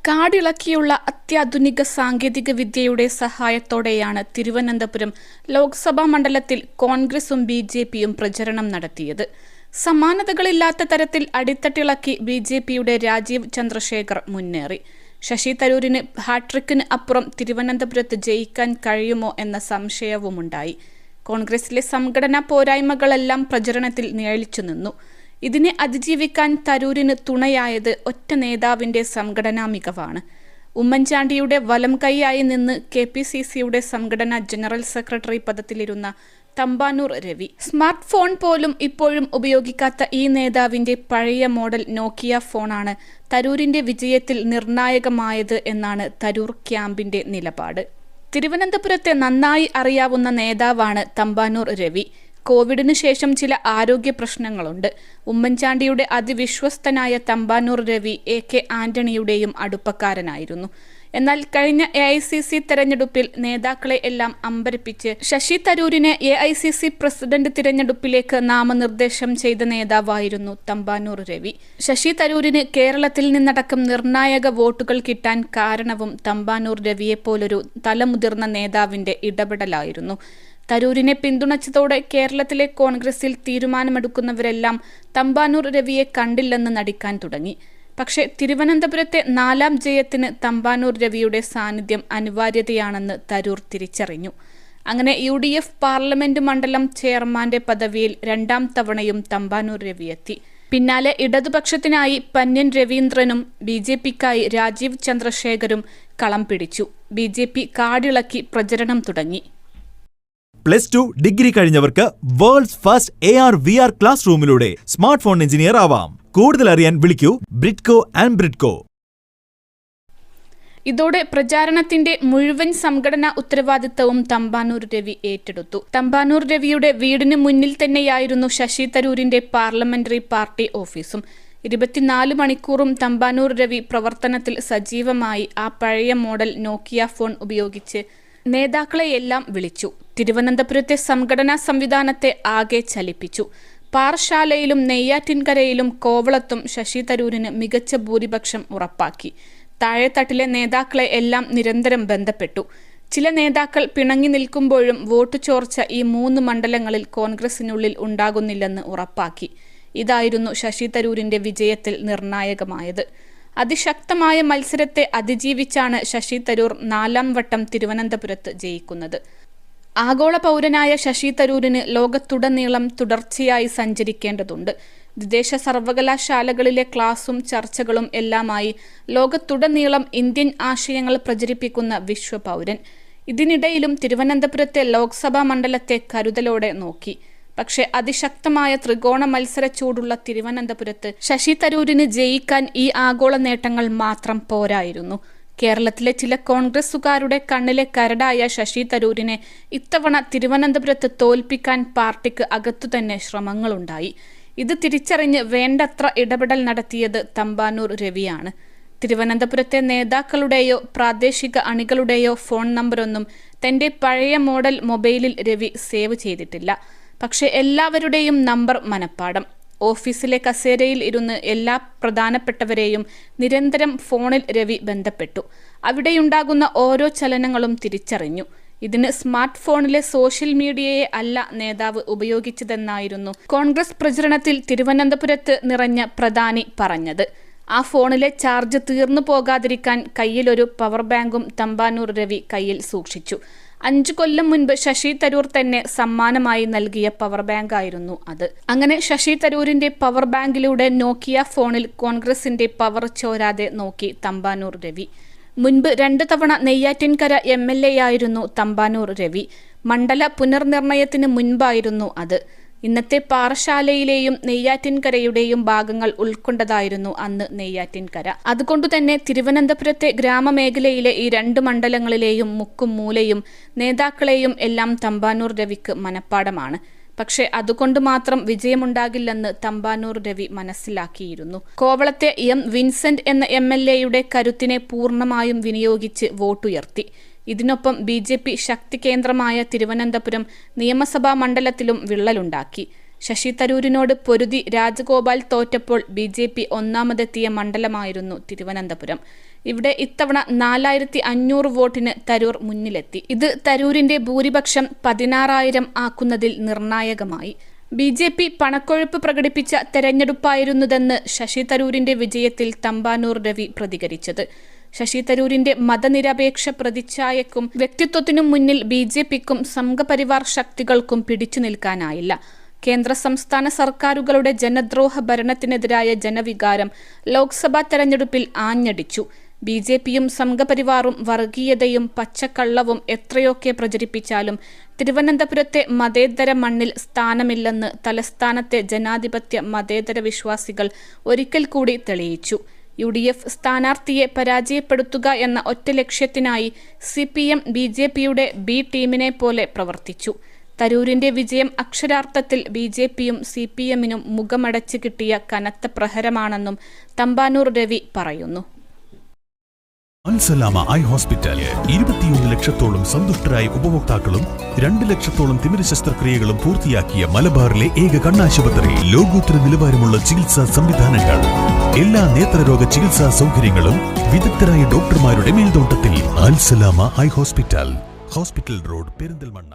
കാടിളക്കിയുള്ള അത്യാധുനിക സാങ്കേതിക വിദ്യയുടെ സഹായത്തോടെയാണ് തിരുവനന്തപുരം ലോക്സഭാ മണ്ഡലത്തിൽ കോൺഗ്രസും ബി.ജെ.പിയും പ്രചരണം നടത്തിയത്. സമാനതകളില്ലാത്ത തരത്തിൽ അടിത്തട്ടിളക്കി ബി.ജെ.പിയുടെ രാജീവ് ചന്ദ്രശേഖർ മുന്നേറി. ശശി തരൂരിന് ഹാട്രിക്കിന് അപ്പുറം തിരുവനന്തപുരത്ത് ജയിക്കാൻ കഴിയുമോ എന്ന സംശയവുമുണ്ടായി. കോൺഗ്രസിലെ സംഘടനാ പോരായ്മകളെല്ലാം പ്രചരണത്തിൽ നിഴലിച്ചു നിന്നു. ഇതിനെ അതിജീവിക്കാൻ തരൂരിന് തുണയായത് ഒറ്റ നേതാവിന്റെ സംഘടനാ മികവാണ്. ഉമ്മൻചാണ്ടിയുടെ വലം കൈയായി നിന്ന് KPCCയുടെ സംഘടനാ ജനറൽ സെക്രട്ടറി പദത്തിലിരുന്ന തമ്പാനൂർ രവി. സ്മാർട്ട് ഫോൺ പോലും ഇപ്പോഴും ഉപയോഗിക്കാത്ത ഈ നേതാവിന്റെ പഴയ മോഡൽ നോക്കിയ ഫോണാണ് തരൂരിന്റെ വിജയത്തിൽ നിർണായകമായത് എന്നാണ് തരൂർ ക്യാമ്പിന്റെ നിലപാട്. തിരുവനന്തപുരത്തെ നന്നായി അറിയാവുന്ന നേതാവാണ് തമ്പാനൂർ രവി. കോവിഡിന് ശേഷം ചില ആരോഗ്യ പ്രശ്നങ്ങളുണ്ട്. ഉമ്മൻചാണ്ടിയുടെ അതിവിശ്വസ്തനായ തമ്പാനൂർ രവി AK ആന്റണിയുടെയും അടുപ്പക്കാരനായിരുന്നു. എന്നാൽ കഴിഞ്ഞ AICC തെരഞ്ഞെടുപ്പിൽ നേതാക്കളെ എല്ലാം അമ്പരപ്പിച്ച് ശശി തരൂരിനെ AICC പ്രസിഡന്റ് തിരഞ്ഞെടുപ്പിലേക്ക് നാമനിർദ്ദേശം ചെയ്ത നേതാവായിരുന്നു തമ്പാനൂർ രവി. ശശി തരൂരിന് കേരളത്തിൽ നിന്നടക്കം നിർണായക വോട്ടുകൾ കിട്ടാൻ കാരണവും തമ്പാനൂർ രവിയെപ്പോലൊരു തലമുതിർന്ന നേതാവിന്റെ ഇടപെടലായിരുന്നു. തരൂരിനെ പിന്തുണച്ചതോടെ കേരളത്തിലെ കോൺഗ്രസിൽ തീരുമാനമെടുക്കുന്നവരെല്ലാം തമ്പാനൂർ രവിയെ കണ്ടില്ലെന്ന് നടിക്കാൻ തുടങ്ങി. പക്ഷേ തിരുവനന്തപുരത്തെ 4ാം ജയത്തിന് തമ്പാനൂർ രവിയുടെ സാന്നിധ്യം അനിവാര്യതയാണെന്ന് തരൂർ തിരിച്ചറിഞ്ഞു. അങ്ങനെ UDF പാർലമെന്റ് മണ്ഡലം ചെയർമാന്റെ പദവിയിൽ 2ാം തവണയും തമ്പാനൂർ രവിയെത്തി. പിന്നാലെ ഇടതുപക്ഷത്തിനായി പന്ന്യൻ രവീന്ദ്രനും BJPക്കായി രാജീവ് ചന്ദ്രശേഖരും കളം പിടിച്ചു. BJP കാടിളക്കി പ്രചരണം തുടങ്ങി. +2 ഡിഗ്രി കഴിഞ്ഞവർക്ക് വേൾഡ്സ് ഫസ്റ്റ് AR/VR ക്ലാസ് റൂമിലൂടെ സ്മാർട്ട് ഫോൺ എഞ്ചിനീയർ ആവാം. കൂടുതൽ അറിയാൻ വിളിക്കൂ ബ്രിഡ്കോ ആൻഡ് ബ്രിഡ്കോ. ഇതോടെ പ്രചാരണത്തിന്റെ മുഴുവൻ സംഘടനാ ഉത്തരവാദിത്തവും തമ്പാനൂർ രവി ഏറ്റെടുത്തു. തമ്പാനൂർ രവിയുടെ വീടിന് മുന്നിൽ തന്നെയായിരുന്നു ശശി തരൂരിന്റെ പാർലമെന്ററി പാർട്ടി ഓഫീസും. 24 മണിക്കൂറും തമ്പാനൂർ രവി പ്രവർത്തനത്തിൽ സജീവമായി ആ പഴയ മോഡൽ നോക്കിയ ഫോൺ ഉപയോഗിച്ച് നേതാക്കളെയെല്ലാം വിളിച്ചു. തിരുവനന്തപുരത്തെ സംഘടനാ സംവിധാനത്തെ ആകെ ചലിപ്പിച്ചു. പാറശാലയിലും നെയ്യാറ്റിൻകരയിലും കോവളത്തും ശശി തരൂരിന് മികച്ച ഭൂരിപക്ഷം ഉറപ്പാക്കി. താഴെത്തട്ടിലെ നേതാക്കളെ എല്ലാം നിരന്തരം ബന്ധപ്പെട്ടു. ചില നേതാക്കൾ പിണങ്ങി നിൽക്കുമ്പോഴും വോട്ട് ചോർച്ച ഈ 3 മണ്ഡലങ്ങളിൽ കോൺഗ്രസിനുള്ളിൽ ഉണ്ടാകുന്നില്ലെന്ന് ഉറപ്പാക്കി. ഇതായിരുന്നു ശശി തരൂരിന്റെ വിജയത്തിൽ നിർണായകമായത്. അതിശക്തമായ മത്സരത്തെ അതിജീവിച്ചാണ് ശശി തരൂർ 4ാം വട്ടം തിരുവനന്തപുരത്ത് ജയിക്കുന്നത്. ആഗോള പൗരനായ ശശി തരൂരിന് ലോകത്തുടനീളം തുടർച്ചയായി സഞ്ചരിക്കേണ്ടതുണ്ട്. വിദേശ സർവകലാശാലകളിലെ ക്ലാസും ചർച്ചകളും എല്ലാമായി ലോകത്തുടനീളം ഇന്ത്യൻ ആശയങ്ങൾ പ്രചരിപ്പിക്കുന്ന വിശ്വപൗരൻ. ഇതിനിടയിലും തിരുവനന്തപുരത്തെ ലോക്സഭാ മണ്ഡലത്തെ കരുതലോടെ നോക്കി. പക്ഷേ അതിശക്തമായ ത്രികോണ മത്സര ചൂടുള്ള തിരുവനന്തപുരത്ത് ശശി തരൂരിന് ജയിക്കാൻ ഈ ആഗോള നേട്ടങ്ങൾ മാത്രം പോരായിരുന്നു. കേരളത്തിലെ ചില കോൺഗ്രസുകാരുടെ കണ്ണിലെ കരടായ ശശി തരൂരിനെ ഇത്തവണ തിരുവനന്തപുരത്ത് തോൽപ്പിക്കാൻ പാർട്ടിക്ക് അകത്തുതന്നെ ശ്രമങ്ങളുണ്ടായി. ഇത് തിരിച്ചറിഞ്ഞ് വേണ്ടത്ര ഇടപെടൽ നടത്തിയത് തമ്പാനൂർ രവിയാണ്. തിരുവനന്തപുരത്തെ നേതാക്കളുടെയോ പ്രാദേശിക അണികളുടെയോ ഫോൺ നമ്പറൊന്നും തന്റെ പഴയ മോഡൽ മൊബൈലിൽ രവി സേവ് ചെയ്തിട്ടില്ല. പക്ഷെ എല്ലാവരുടെയും നമ്പർ മനപ്പാടം. ഓഫീസിലെ കസേരയിൽ ഇരുന്ന് എല്ലാ പ്രധാനപ്പെട്ടവരെയും നിരന്തരം ഫോണിൽ രവി ബന്ധപ്പെട്ടു. അവിടെയുണ്ടാകുന്ന ഓരോ ചലനങ്ങളും തിരിച്ചറിഞ്ഞു. ഇതിന് സ്മാർട്ട് ഫോണിലെ സോഷ്യൽ മീഡിയയെ അല്ല നേതാവ് ഉപയോഗിച്ചതെന്നായിരുന്നു കോൺഗ്രസ് പ്രചരണത്തിൽ തിരുവനന്തപുരത്ത് നിറഞ്ഞ പ്രധാനി പറഞ്ഞത്. ആ ഫോണിലെ ചാർജ് തീർന്നു പോകാതിരിക്കാൻ കയ്യിലൊരു പവർ ബാങ്കും തമ്പാനൂർ രവി കയ്യിൽ സൂക്ഷിച്ചു. 5 കൊല്ലം മുൻപ് ശശി തരൂർ തന്നെ സമ്മാനമായി നൽകിയ പവർ ബാങ്ക് ആയിരുന്നു അത്. അങ്ങനെ ശശി തരൂരിന്റെ പവർ ബാങ്കിലൂടെ നോക്കിയ ഫോണിൽ കോൺഗ്രസിന്റെ പവർ ചോരാതെ നോക്കി തമ്പാനൂർ രവി. മുൻപ് 2 തവണ നെയ്യാറ്റിൻകര MLA ആയിരുന്നു തമ്പാനൂർ രവി. മണ്ഡല പുനർനിർണയത്തിന് മുൻപായിരുന്നു അത്. ഇന്നത്തെ പാറശാലയിലെയും നെയ്യാറ്റിൻകരയുടെയും ഭാഗങ്ങൾ ഉൾക്കൊണ്ടതായിരുന്നു അന്ന് നെയ്യാറ്റിൻകര. അതുകൊണ്ടുതന്നെ തിരുവനന്തപുരത്തെ ഗ്രാമമേഖലയിലെ ഈ 2 മണ്ഡലങ്ങളിലെയും മുക്കും മൂലയും നേതാക്കളെയും എല്ലാം തമ്പാനൂർ രവിക്ക് മനപ്പാടമാണ്. പക്ഷേ അതുകൊണ്ട് മാത്രം വിജയമുണ്ടാകില്ലെന്ന് തമ്പാനൂർ രവി മനസ്സിലാക്കിയിരുന്നു. കോവളത്തെ വിൻസെന്റ് എന്ന MLAയുടെ കരുത്തിനെ പൂർണ്ണമായും വിനിയോഗിച്ച് വോട്ടുയർത്തി. ഇതിനൊപ്പം BJP ശക്തി കേന്ദ്രമായ തിരുവനന്തപുരം നിയമസഭാ മണ്ഡലത്തിലും വിള്ളലുണ്ടാക്കി. ശശി തരൂരിനോട് പൊരുതി രാജഗോപാൽ തോറ്റപ്പോൾ BJP ഒന്നാമതെത്തിയ മണ്ഡലമായിരുന്നു തിരുവനന്തപുരം. ഇവിടെ ഇത്തവണ 4500 വോട്ടിന് തരൂർ മുന്നിലെത്തി. ഇത് തരൂരിന്റെ ഭൂരിപക്ഷം 16,000 ആക്കുന്നതിൽ നിർണായകമായി. BJP പണക്കൊഴുപ്പ് പ്രകടിപ്പിച്ച തെരഞ്ഞെടുപ്പായിരുന്നതെന്ന് ശശി തരൂരിന്റെ വിജയത്തിൽ തമ്പാനൂർ രവി പ്രതികരിച്ചത്. ശശി തരൂരിന്റെ മതനിരപേക്ഷ പ്രതിച്ഛായക്കും വ്യക്തിത്വത്തിനും മുന്നിൽ BJPക്കും സംഘപരിവാർ ശക്തികൾക്കും പിടിച്ചു നിൽക്കാനായില്ല. കേന്ദ്ര സംസ്ഥാന സർക്കാരുകളുടെ ജനദ്രോഹ ഭരണത്തിനെതിരായ ജനവികാരം ലോക്സഭാ തെരഞ്ഞെടുപ്പിൽ ആഞ്ഞടിച്ചു. BJPയും സംഘപരിവാറും വർഗീയതയും പച്ചക്കള്ളവും എത്രയൊക്കെ പ്രചരിപ്പിച്ചാലും തിരുവനന്തപുരത്തെ മതേതര മണ്ണിൽ സ്ഥാനമില്ലെന്ന് തലസ്ഥാനത്തെ ജനാധിപത്യ മതേതര വിശ്വാസികൾ ഒരിക്കൽ കൂടി തെളിയിച്ചു. UDF സ്ഥാനാർത്ഥിയെ പരാജയപ്പെടുത്തുക എന്ന ഒറ്റ ലക്ഷ്യത്തിനായി CPM BJPയുടെ B ടീമിനെ പോലെ പ്രവർത്തിച്ചു. തരൂരിന്റെ വിജയം അക്ഷരാർത്ഥത്തിൽ BJPയും CPMനും മുഖമടച്ച് കിട്ടിയ കനത്ത പ്രഹരമാണെന്നും തമ്പാനൂർ രവി പറയുന്നു. അൽസലാമ ഐ ഹോസ്പിറ്റൽ 21 ലക്ഷത്തോളം സന്തുഷ്ടരായ ഉപഭോക്താക്കളും 2 ലക്ഷത്തോളം തിമിര ശസ്ത്രക്രിയകളും പൂർത്തിയാക്കിയ മലബാറിലെ ഏക കണ്ണാശുപത്രി. ലോകോത്തര നിലവാരമുള്ള ചികിത്സാ സംവിധാനങ്ങൾ, എല്ലാ നേത്രരോഗ ചികിത്സാ സൗകര്യങ്ങളും വിദഗ്ധരായ ഡോക്ടർമാരുടെ മേൽനോട്ടത്തിൽ. Al Salama eye hospital, hospital road, Perinthalmanna.